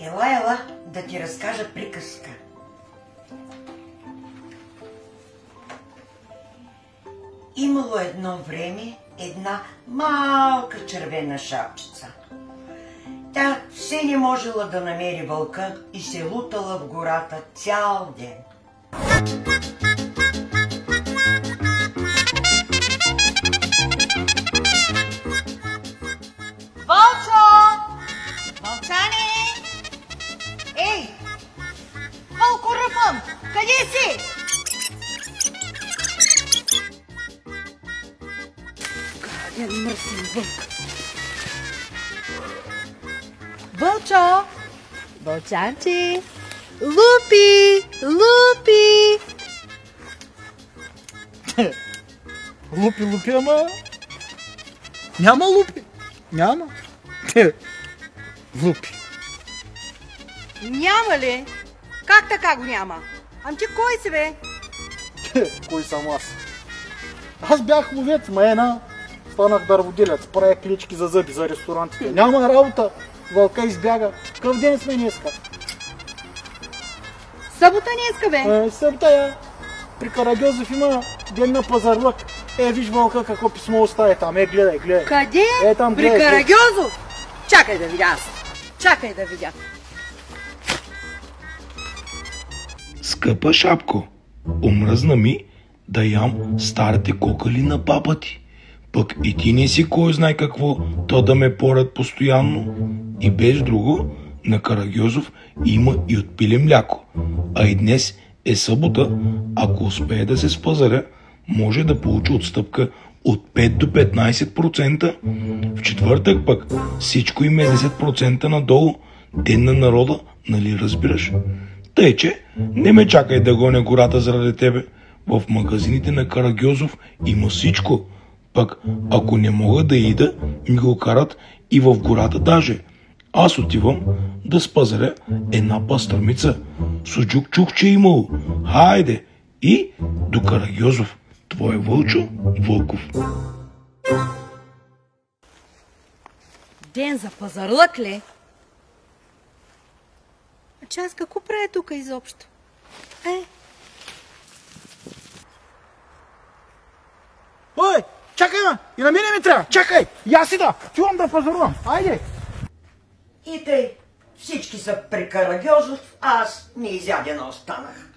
Ела, да ти разкажа приказка. Имало едно време една малка червена шапчица. Тя все не можела да намери вълка и се лутала в гората цял ден. Вълчо! Вълчане! Ей! Вълко Ръфън! Къде си? Гаден мръсен вълк! Вълчо! Вълчанче! Лупи! Лупи! Лупи, ама... Няма лупи. Няма. Лупи. Няма ли? Как така го няма? Ам ти кой си, бе? Кой съм аз? Аз бях ловец, маена. Станах дърводелец, правя клички за зъби за ресторантите. Няма работа. Вълка избяга. Какъв ден сме днеска? Събота днеска, бе. Събота я. При Карагьозов има ден на пазарлък. Виж вълка какво писмо оставя там. Гледай. Къде? Там, при Карагьозов? Чакай да видя аз. Чакай да видя. Скъпа шапко, омръзна ми да ям старите кокали на баба ти. Пък и ти не си кой знае какво, то да ме порят постоянно. И без друго, на Карагьозов има и отпиле мляко. А и днес е събота, ако успее да се спазаря, може да получи отстъпка от 5 до 15%. В четвъртък пък всичко им е 10% надолу. Ден на народа, нали разбираш? Тъй, че не ме чакай да гоня гората заради тебе. В магазините на Карагьозов има всичко. Пък ако не мога да ида, ми го карат и в гората даже. Аз отивам да спазаря една пастърмица. Суджук чух, че е имало. Хайде! И до Карагьозов. Твой Вълчо Вълков. Ден за пазарлък ли? А че аз какво правя тук изобщо? Ой, чакай, и на мене ми трябва. Чакай, я си да. Чувам да пазарувам. Айде. И тъй, всички са при Карагьозов, а аз неизядена останах.